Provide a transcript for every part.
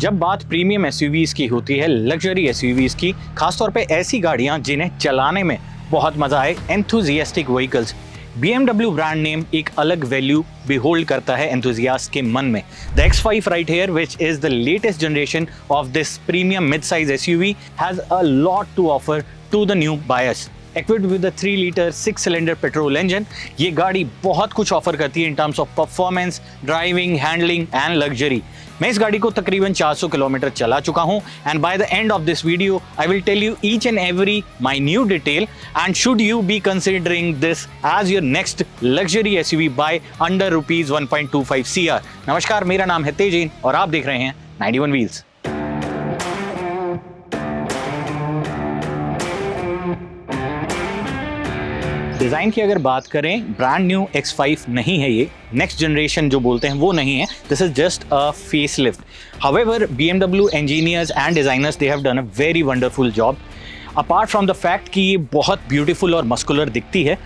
जब बात premium SUVs की होती है, लग्जरी एसयूवीज की, खासतौर पे ऐसी गाड़ियां जिन्हें चलाने में बहुत मजा आए, enthusiastic vehicles, BMW brand name एक अलग वैल्यू behold करता है एंथुजियास्ट के मन में. The X5 right here, which is the latest generation of this premium mid-size SUV, has a lot to offer to the new buyers. Equipped with a 3-liter 6-cylinder petrol engine, ये गाड़ी बहुत कुछ offer करती है in terms of performance, driving, handling and luxury. मैं इस गाड़ी को तकरीबन 400 किलोमीटर चला चुका हूँ and by the end of this video, I will tell you each and every minute detail and should you be considering this as your next luxury SUV buy under rupees 1.25 CR. नमस्कार, मेरा नाम है तेजिन और आप देख रहे हैं 91 Wheels. Design की अगर बात करें, ब्रांड न्यू X5 नहीं है ये, नेक्स्ट जनरेशन जो बोलते हैं वो नहीं है. This is just a facelift. However, BMW engineers and designers they have done a very wonderful job. Apart from the fact कि ये बहुत ब्यूटीफुल और मस्कुलर दिखती है,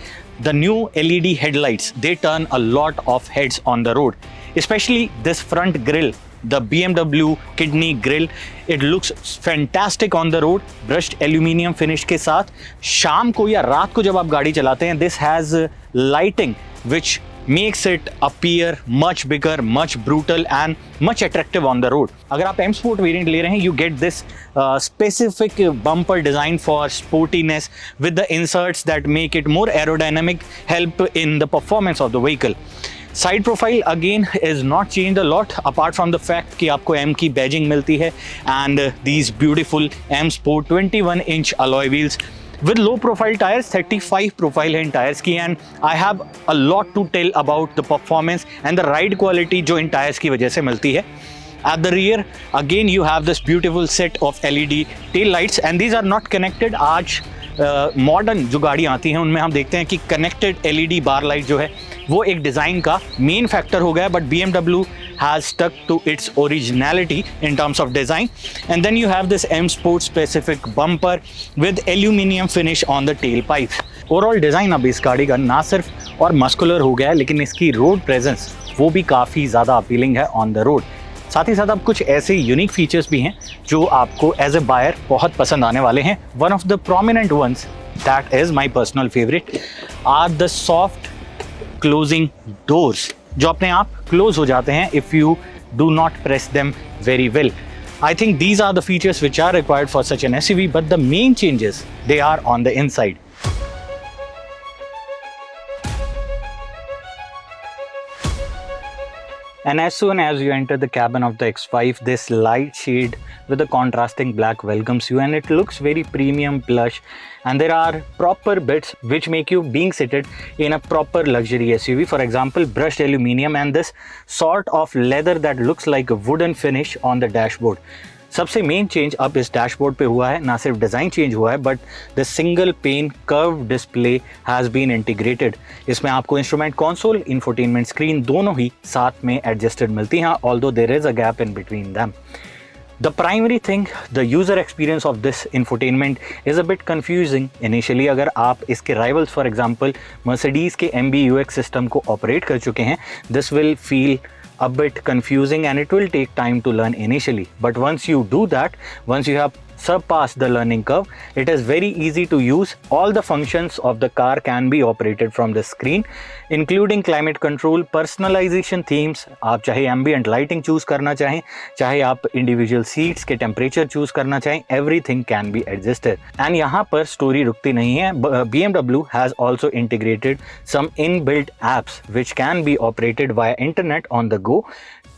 the new LED headlights they turn a lot of heads on the road, specially this front grille, the BMW kidney grill. It looks fantastic on the road. Brushed aluminium finish के साथ शाम को या रात को जब आप गाड़ी चलाते हैं, this has lighting which makes it appear much bigger, much brutal and much attractive on the road. अगर आप M Sport variant ले रहे हैं, you get this specific bumper design for sportiness with the inserts that make it more aerodynamic, help in the performance of the vehicle. Side profile again is not change a lot apart from the fact कि आपको M की badging मिलती है and these beautiful M Sport 21-inch alloy wheels with low profile tires. 35 profile है इन tyres की and I have a lot to tell about the performance and the ride quality जो इन टायर्स की वजह से मिलती है. At the rear, again you have this beautiful set of LED tail lights and these are not connected. आज modern जो गाड़ी आती हैं उनमें हम देखते हैं कि कनेक्टेड LED बार लाइट जो है वो एक डिज़ाइन का मेन फैक्टर हो गया, but BMW has stuck to its originality in terms of design. And then you have this M Sport specific bumper with aluminium finish on the tailpipes. Overall design अब इस गाड़ी का ना सिर्फ और मस्कुलर हो गया है, लेकिन इसकी रोड प्रेजेंस वो भी काफ़ी ज़्यादा अपीलिंग है ऑन द रोड. साथ ही साथ अब कुछ ऐसे यूनिक फीचर्स भी हैं जो आपको एज ए बायर बहुत पसंद आने वाले हैं. One of the prominent ones that is my personal favourite are the soft closing doors, जो अपने आप क्लोज हो जाते हैं if you do not press them very well. I think these are the features which are required for such an SUV, but the main changes, they are on the inside. And as soon as you enter the cabin of the X5, this light shade with the contrasting black welcomes you and it looks very premium plush, and there are proper bits which make you being seated in a proper luxury SUV. For example, brushed aluminium and this sort of leather that looks like a wooden finish on the dashboard. सबसे main change अब इस dashboard पे हुआ है, ना सिर्फ design change हुआ है but the single pane curve display has been integrated. इसमें आपको इंस्ट्रूमेंट कंसोल, इंफोटेनमेंट स्क्रीन दोनों ही साथ में एडजस्टेड मिलती हैं, although there is a gap in between them. The primary thing, the user experience of this infotainment is a bit confusing initially. अगर आप इसके rivals for example Mercedes के MBUX system को operate कर चुके हैं, this will feel a bit confusing and it will take time to learn initially. But once you do that, once you have surpassed the learning curve, it is very easy to use. All the functions of the car can be operated from the screen, including climate control, personalization, themes. आप चाहे ambient lighting choose करना चाहें, चाहे आप individual seats के temperature choose करना चाहें, everything can be adjusted. And यहाँ पर story रुकती नहीं है. BMW has also integrated some inbuilt apps which can be operated via internet on the go,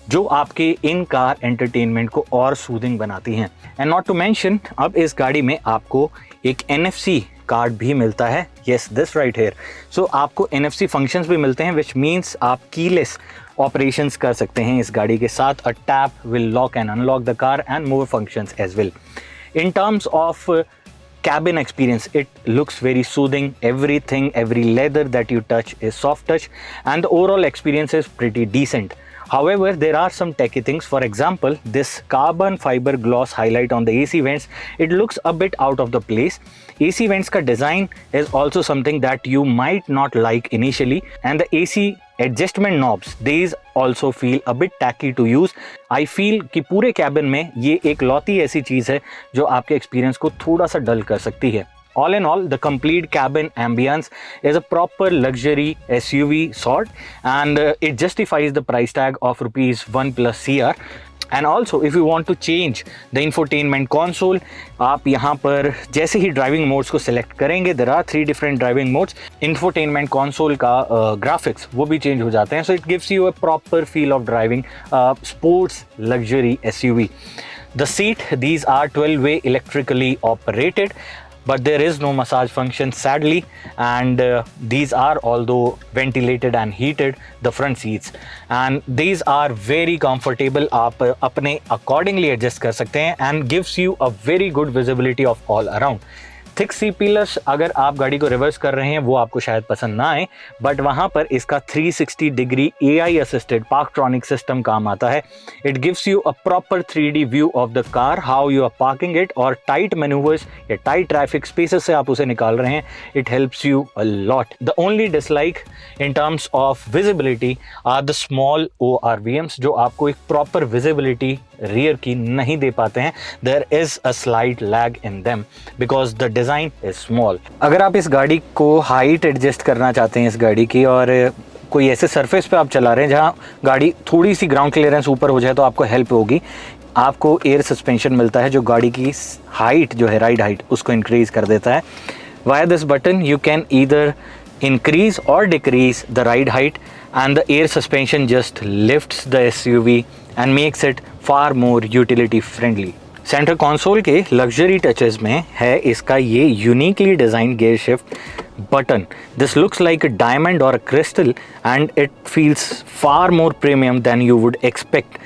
जो आपके इन कार एंटरटेनमेंट को और सूदिंग बनाती हैं. एंड नॉट टू मेंशन, अब इस गाड़ी में आपको एक NFC कार्ड भी मिलता है. Yes, this right here. So आपको NFC फंक्शंस भी मिलते हैं विच मीन्स आप कीलेस ऑपरेशंस कर सकते हैं इस गाड़ी के साथ. A tap will lock and unlock the car and more functions as well. In terms of cabin experience, it looks very soothing. Every leather that you touch is soft touch and the overall experience is pretty decent. However, there are some techy things. For example, this carbon fiber gloss highlight on the AC vents, it looks a bit out of the place. AC vents का design is also something that you might not like initially, and the AC adjustment knobs, these also feel a bit tacky to use. I feel कि पूरे cabin में ये एक लौती ऐसी चीज़ है जो आपके experience को थोड़ा सा dull कर सकती है. All in all, the complete cabin ambience is a proper luxury SUV sort, and it justifies the price tag of rupees 1 plus CR. And also, if you want to change the infotainment console, आप यहाँ पर जैसे ही driving modes को select करेंगे, there are 3 different driving modes. Infotainment console का graphics वो भी change हो जाते हैं, so it gives you a proper feel of driving sports luxury SUV. The seat, these are 12-way electrically operated, but there is no massage function sadly, and these are although ventilated and heated, the front seats, and these are very comfortable. आप अपने accordingly adjust कर सकते हैं and gives you a very good visibility of all around. Thick C pillars अगर आप गाड़ी को reverse कर रहे हैं वो आपको शायद पसंद ना आए, बट वहाँ पर इसका 360 degree AI assisted parktronic system काम आता है. It gives you a proper 3D view of the car, how you are parking it, और टाइट मैन्यूवर्स या टाइट ट्रैफिक स्पेसेस से आप उसे निकाल रहे हैं. It helps you a lot. The only dislike in terms of visibility are the small ORVMs जो आपको एक प्रॉपर विजिबिलिटी रियर की नहीं दे पाते हैं. There is a slight lag in them because the design is small. अगर आप इस गाड़ी को हाइट एडजस्ट करना चाहते हैं इस गाड़ी की, और कोई ऐसे सरफेस पे आप चला रहे हैं जहाँ गाड़ी थोड़ी सी ग्राउंड क्लियरेंस ऊपर हो जाए तो आपको हेल्प होगी. आपको एयर सस्पेंशन मिलता है जो गाड़ी की हाइट जो है, राइड हाइट, उसको इंक्रीज कर देता है. Via this button you can either increase or decrease the ride height, and the air suspension just lifts the SUV and makes it far more utility friendly. Centre console के luxury touches में है इसका ये uniquely design gear shift button. This looks like a diamond और crystal, and it feels far more premium than you would expect.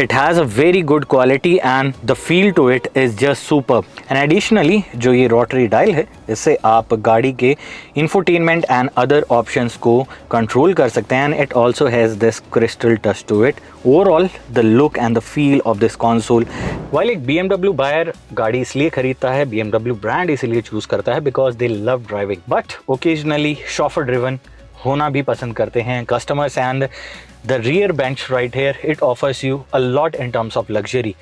It has a very good quality and the feel to it is just superb. And additionally, जो ये rotary dial है, इससे आप गाड़ी के infotainment and other options को control कर सकते हैं, and it also has this crystal touch to it. Overall, the look and the feel of this console. While एक BMW buyer गाड़ी इसलिए खरीदता है, BMW brand इसलिए choose करता है because they love driving, but occasionally chauffeur driven होना भी पसंद करते हैं customers. And the rear bench right here, it offers you a lot in terms of luxury.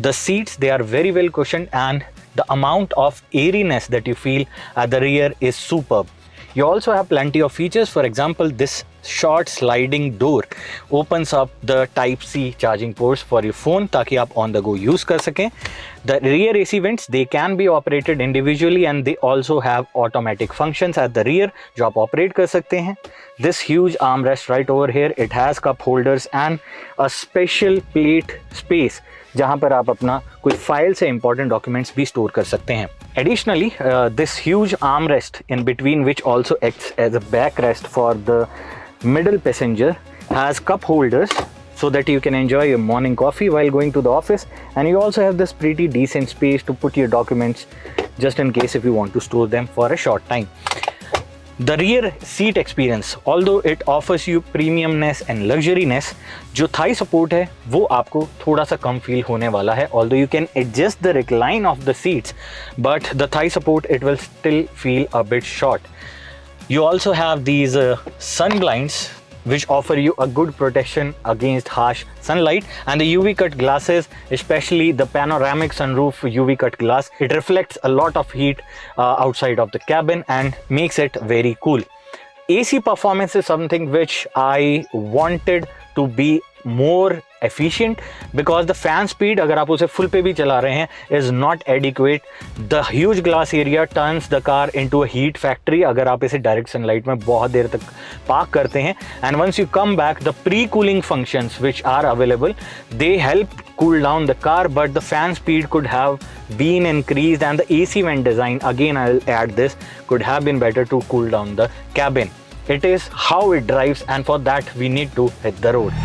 The seats, they are very well cushioned, and the amount of airiness that you feel at the rear is superb. You also have plenty of features. For example, this short sliding door opens up the type C charging ports for your phone ताकि आप on the go use कर सकें. The rear AC vents, they can be operated individually, and they also have automatic functions at the rear जो आप operate कर सकते हैं. This huge armrest right over here, it has cup holders and a special plate space जहाँ पर आप अपना कोई फाइल से important documents भी store कर सकते हैं. Additionally, this huge armrest in between, which also acts as a backrest for the middle passenger, has cup holders so that you can enjoy your morning coffee while going to the office, and you also have this pretty decent space to put your documents just in case if you want to store them for a short time. The rear seat experience, although it offers you premiumness and luxuriness, जो thigh support है वो आपको थोड़ा सा कम feel होने वाला है. Although you can adjust the recline of the seats, but the thigh support, it will still feel a bit short. You also have these sun blinds which offer you a good protection against harsh sunlight, and the UV cut glasses, especially the panoramic sunroof UV cut glass, it reflects a lot of heat outside of the cabin and makes it very cool. AC performance is something which I wanted to be more efficient because the fan speed, अगर आप उसे full पे भी चला रहे हैं, is not adequate. The huge glass area turns the car into a heat factory अगर आप इसे direct sunlight में बहुत देर तक पार्क करते हैं. And once you come back, the pre-cooling functions which are available, they help cool down the car, but the fan speed could have been increased, and the AC vent design, again I'll add this, could have been better to cool down the cabin. It is how it drives, and for that we need to hit the road.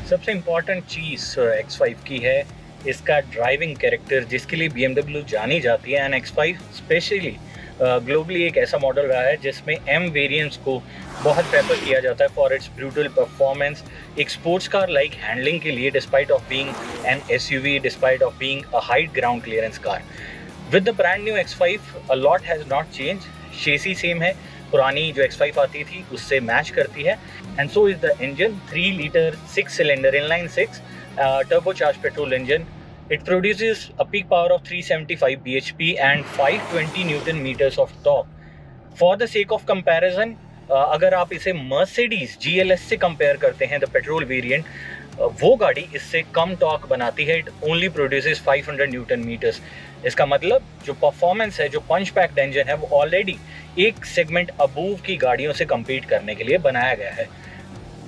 सबसे important चीज़ X5 की है इसका driving character जिसके लिए BMW जानी जाती है, and X5 specially globally एक ऐसा मॉडल रहा है जिसमें M वेरिएंट्स को बहुत प्रेफर किया जाता है फॉर इट्स ब्रूटल परफॉर्मेंस, एक स्पोर्ट्स कार लाइक हैंडलिंग के लिए, despite of being an SUV, despite of being a height ground clearance car. With the brand new X5 a lot has not change, chassis same है, पुरानी जो X5 आती थी उससे match करती है, and so is the engine, 3 litre 6 cylinder inline-six turbocharged petrol engine. It produces a peak power of 375 bhp and 520 newton meters of torque. For the sake of comparison, अगर आप इसे Mercedes GLS से compare करते हैं, the petrol variant, वो गाड़ी इससे कम torque बनाती है, it only produces 500 newton metres. इसका मतलब जो परफॉर्मेंस है, जो पंच पैक्ड इंजन है, वो ऑलरेडी एक सेगमेंट अबूव की गाड़ियों से compete करने के लिए बनाया गया है।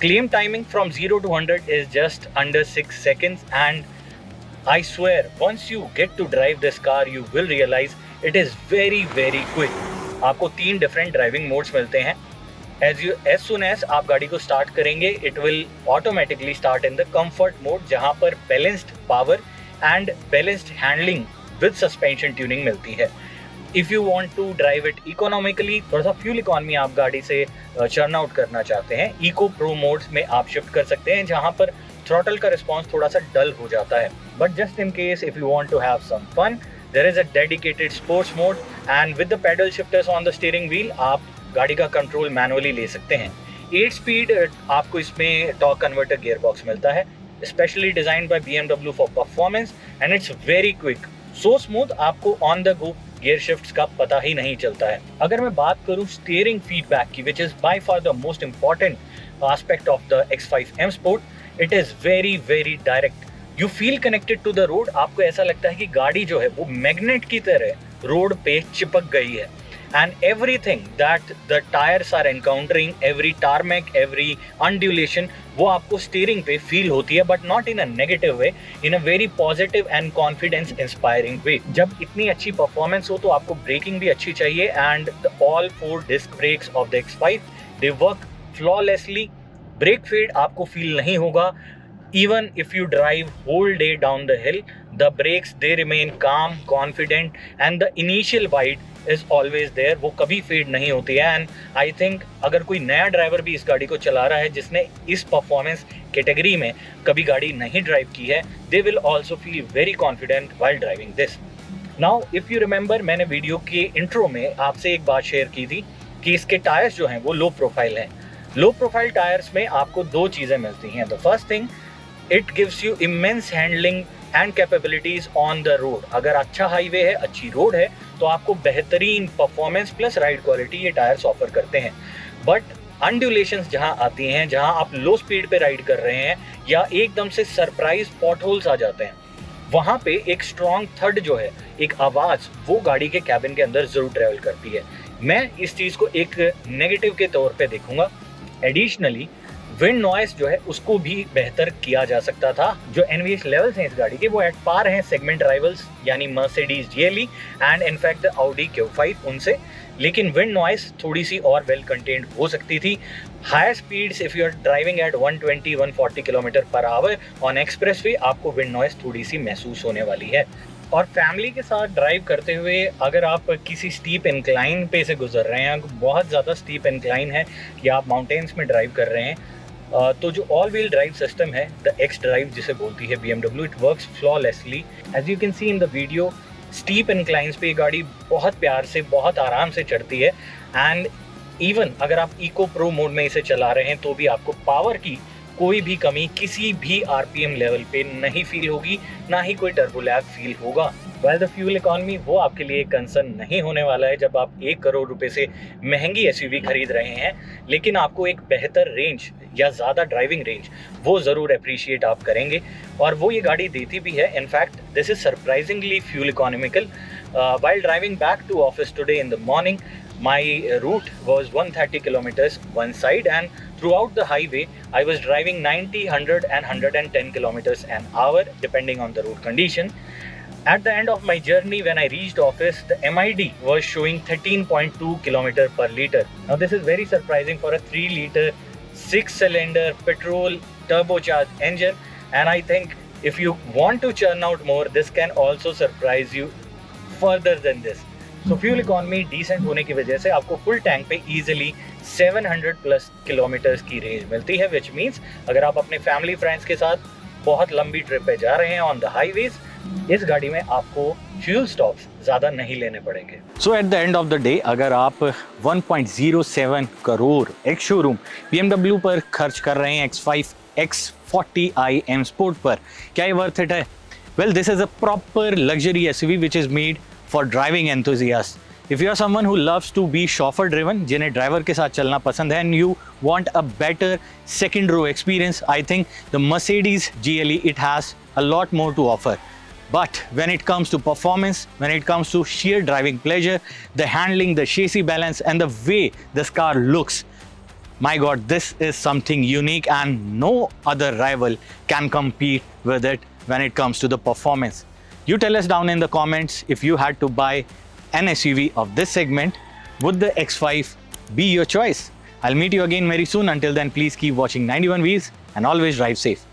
Claim timing from 0 to 100 is just under 6 seconds, and I swear once you get to drive this car you will realize it is very quick. आपको 3 डिफरेंट ड्राइविंग मोड्स मिलते हैं। as soon as आप गाड़ी को start करेंगे it will automatically start in the comfort mode, जहाँ पर balanced power and balanced handling with suspension tuning मिलती है। If you want to drive it economically, थोड़ा सा फ्यूल इकॉनमी आप गाड़ी से चर्न आउट करना चाहते हैं, इको प्रो मोड्स में आप शिफ्ट कर सकते हैं, जहां पर थ्रॉटल का रिस्पॉन्स थोड़ा सा डल हो जाता है। But just in case if you want to have some fun, there is a dedicated sports mode, and with the paddle shifters on the steering wheel आप गाड़ी का कंट्रोल मैनुअली ले सकते हैं। 8 स्पीड आपको इसमें टॉर्क कन्वर्टर गियर बॉक्स मिलता है, specially designed by BMW for performance, and it's very quick, so smooth आपको on the go gear shifts का पता ही नहीं चलता है। अगर मैं बात करूं स्टीयरिंग फीडबैक की, which is by far the most important aspect of the X5 M Sport, it is very direct. You feel connected to the road, आपको ऐसा लगता है कि गाड़ी जो है वो मैग्नेट की तरह रोड पे चिपक गई है, and everything that the tires are encountering, every tarmac, every undulation, वो आपको स्टीयरिंग पे फील होती है, but not in a negative way, in a very positive and confidence inspiring way. जब इतनी अच्छी परफॉर्मेंस हो तो आपको ब्रेकिंग भी अच्छी चाहिए, and all 4 disc brakes of the X5 they work flawlessly. Brake fade आपको फील नहीं होगा, even if you drive whole day down the hill, the brakes they remain calm, confident, and the initial bite is always there, वो कभी fade नहीं होती है। And I think अगर कोई नया ड्राइवर भी इस गाड़ी को चला रहा है जिसने इस परफॉर्मेंस कैटेगरी में कभी गाड़ी नहीं ड्राइव की है, they will also feel very confident while driving this. Now if you remember, मैंने वीडियो के इंट्रो में आपसे एक बात शेयर की थी कि इसके टायर्स जो हैं वो लो प्रोफाइल हैं। लो प्रोफाइल टायर्स में आपको 2 चीज़ें मिलती हैं। The first thing, it gives you immense handling and capabilities on the road. अगर अच्छा हाईवे है, अच्छी रोड है, तो आपको बेहतरीन परफॉर्मेंस प्लस राइड क्वालिटी ये टायर्स ऑफर करते हैं। बट अनड्यूलेशंस जहां आती हैं, जहां आप लो स्पीड पे राइड कर रहे हैं या एकदम से सरप्राइज पॉटहोल्स आ जाते हैं, वहां पे एक स्ट्रॉन्ग थड जो है, एक आवाज़, वो गाड़ी के कैबिन के अंदर ज़रूर ट्रेवल करती है। मैं इस चीज़ को एक नेगेटिव के तौर पे देखूंगा। एडिशनली विंड नॉइस जो है उसको भी बेहतर किया जा सकता था। जो NVH लेवल्स हैं इस गाड़ी के, वो एट पार हैं सेगमेंट राइवल्स यानी Mercedes GLE and in fact Audi Q5 उनसे, लेकिन विंड नॉइस थोड़ी सी और वेल कंटेन्ड हो सकती थी। Higher speeds if you are driving at 120-140 kilometre per hour on expressway, आपको विंड नॉइस थोड़ी सी महसूस होने वाली है। और फैमिली के साथ ड्राइव करते हुए अगर आप किसी स्टीप इंक्लाइन पे से गुजर रहे हैं, बहुत ज़्यादा स्टीप इंक्लाइन है या आप माउंटेन्स में ड्राइव कर रहे हैं, तो जो ऑल व्हील ड्राइव सिस्टम है, द xDrive जिसे बोलती है BMW, it works flawlessly. As you can see in the video, steep inclines पे ये गाड़ी बहुत प्यार से, बहुत आराम से चढ़ती है। एंड इवन अगर आप इको प्रो मोड में इसे चला रहे हैं तो भी आपको पावर की कोई भी कमी किसी भी RPM लेवल पे नहीं फील होगी, ना ही कोई टर्बो लैग फील होगा। वेल द फ्यूल इकॉनमी वो आपके लिए कंसर्न नहीं होने वाला है जब आप 1 करोड़ रुपए से महंगी SUV खरीद रहे हैं, लेकिन आपको एक बेहतर रेंज या ज़्यादा ड्राइविंग रेंज वो ज़रूर अप्रिशिएट आप करेंगे, और वो ये गाड़ी देती भी है। In fact this is surprisingly fuel economical. While driving back to office today in the morning, my route was 130 kilometers one side, and throughout the highway I was driving 90, 100 and 110 kilometers an hour depending on the road condition. At the end of my journey, when I reached office, the MID was showing 13.2 kilometer per liter. Now this is very surprising for a 3 liter 6 cylinder petrol turbocharged engine, and I think If you want to churn out more, this can also surprise you further than this. So fuel economy decent होने की वजह से आपको full tank पे easily 700 plus kilometers की range मिलती है, which means अगर आप अपने family friends के साथ बहुत लंबी ट्रिप पे जा रहे हैं on the highways, इस गाड़ी में आपको फ्यूल स्टॉप्स ज़्यादा नहीं लेने पड़ेंगे. So at the end of the day अगर आप 1.07 करोड़ एक्स शोरूम BMW पर खर्च कर रहे हैं X5 X40i M Sport पर, क्या ये वर्थ इट है? Well, this is a proper luxury SUV which is made for driving enthusiasts. If you are someone who loves to be chauffeur driven, जिन्हें ड्राइवर के साथ चलना पसंद है, and you want a better second row experience, I think the Mercedes GLE, it has a lot more to offer. But when it comes to performance, when it comes to sheer driving pleasure, the handling, the chassis balance, and the way this car looks, my God, this is something unique and no other rival can compete with it when it comes to the performance. You tell us down in the comments if you had to buy an SUV of this segment, would the X5 be your choice? I'll meet you again very soon. Until then, please keep watching 91 Vs and always drive safe.